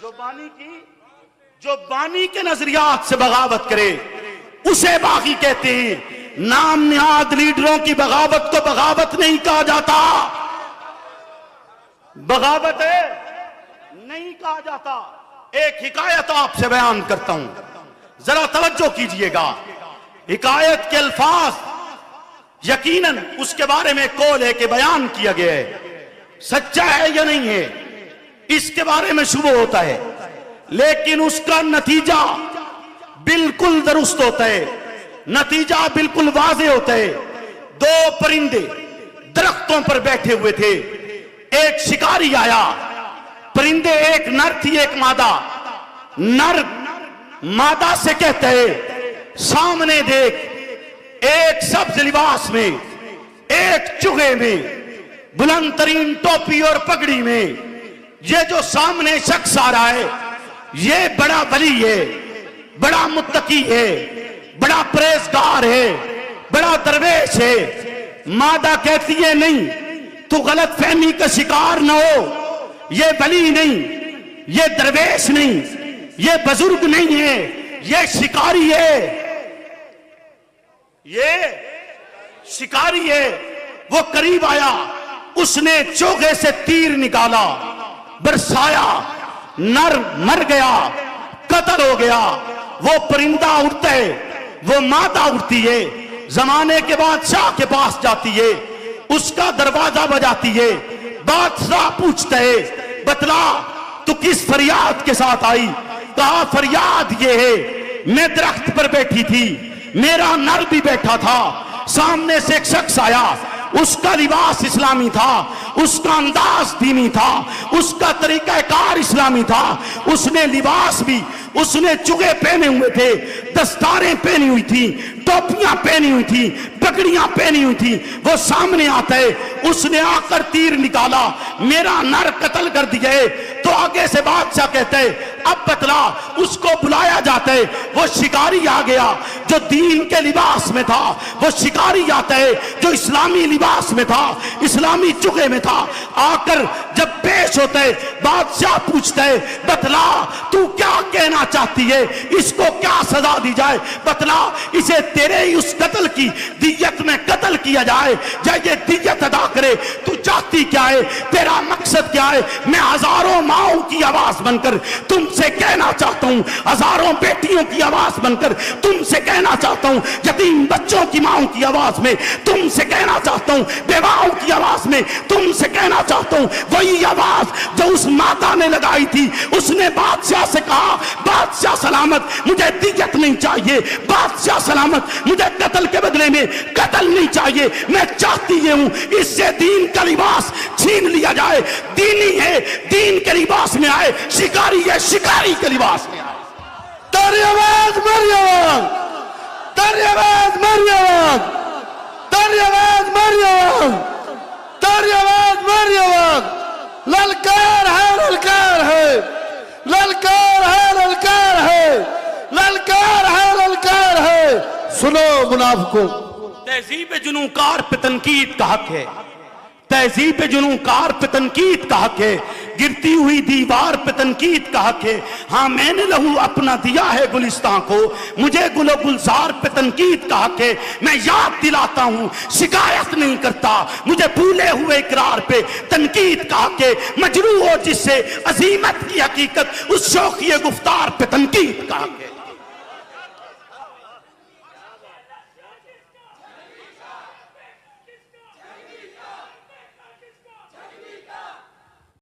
जो बानी के नजरियात से बगावत करे उसे बागी कहते हैं। नाम निहाद लीडरों की बगावत को बगावत नहीं कहा जाता, बगावत नहीं कहा जाता। एक हिकायत आपसे बयान करता हूं, जरा तवज्जो कीजिएगा। हिकायत के अल्फाज यकीनन उसके बारे में कौल है कि बयान किया गया है, सच्चा है या नहीं है इसके बारे में शुबह होता है, लेकिन उसका नतीजा बिल्कुल दुरुस्त होता है, नतीजा बिल्कुल वाज़ेह होता है। दो परिंदे दरख्तों पर बैठे हुए थे, एक शिकारी आया। परिंदे, एक नर थी एक मादा। नर मादा से कहते हैं सामने देख, एक सब्ज लिबास में, एक चुगे में, बुलंद तरीन टोपी और पगड़ी में ये जो सामने शख्स आ रहा है ये बड़ा वली है, बड़ा मुत्तकी है, बड़ा परहेजगार है, बड़ा दरवेश है। मादा कहती है नहीं, तू गलत फहमी का शिकार न हो, ये वली नहीं, ये दरवेश नहीं, ये बुजुर्ग नहीं है, ये शिकारी है, ये शिकारी है। वो करीब आया, उसने चोगे से तीर निकाला, बरसाया, नर मर गया, कत्ल हो गया। वो परिंदा उड़ता है, वो मादा उड़ती है, जमाने के बादशाह के पास जाती है, उसका दरवाजा बजाती है। बादशाह पूछता है बतला तू किस फरियाद के साथ आई? कहा फरियाद ये है, मैं दरख्त पर बैठी थी, मेरा नर भी बैठा था, सामने से एक शख्स आया, उसका लिबास इस्लामी था, उसका अंदाज दीनी था, उसका तरीकाकार इस्लामी था। उसने लिबास भी, उसने चुगे पहने हुए थे, दस्तारें पहनी हुई थी, टोपियां पहनी हुई थी, पगड़ियां पहनी हुई थी। वो सामने आता है, उसने आकर तीर निकाला, मेरा नर कत्ल कर दिया है। तो आगे से बादशाह कहते हैं अब बतला, उसको बुलाया जाता है। वो शिकारी आ गया जो दीन के लिबास में था, वो शिकारी आता है जो इस्लामी लिबास में था, इस्लामी चुगे में था। आकर जब पेश होता है, बादशाह पूछता है बतला तू क्या कहना चाहती है, इसको क्या सजा दी जाए? बतला इसे तेरे ही उस कत्ल की दियत में कत्ल किया जाए, या ये दियत अदा करे? तू चाहती क्या है, तेरा मकसद क्या है? मैं हजारों माओं की आवाज बनकर तुमसे कहना चाहता हूं, हजारों बेटियों की आवाज बनकर तुमसे कहना चाहता हूं, यतीम बच्चों की माओं की आवाज में तुमसे कहना चाहता हूं, बेवाओं की आवाज में तुमसे कहना चाहता हूं। वही आवाज जो उस माता ने लगाई थी, उसने बादशाह से कहा बादशाह सलामत मुझे दियत नहीं चाहिए, बादशाह सलामत मुझे कत्ल के बदले में कत्ल नहीं चाहिए, मैं चाहती ये हूं इससे दीन का लिबास छीन लिया जाए। दीनी है, दीन के लिबास में आए, शिकारी है, शिकारी के लिबास में आए। धन्यवाद मरियम, धन्यवाद मरियम, धन्यवाद मरियम, धन्यवाद मरियम। ललकार है, ललकार है, ललकार है, ललकार है, ललकार है, ललकार है। सुनो मुनाफिकों, तहजीब जुनून कार पे तनकीद का हक है, तहजीब जुनून कार पे तनकीद का हक है, गिरती हुई दीवार पे तनकीद का हक है। हाँ मैंने लहू अपना दिया है गुलिस्तां को, मुझे गुलो गुलजार पे तनकीद का हक है। मैं याद दिलाता हूँ, शिकायत नहीं करता, मुझे भूले हुए इकरार पे तनकीद का हक है। मजरू हो जिससे अजीमत की हकीकत, उस शौकिये गुफ्तार पे तनकीद का हक है।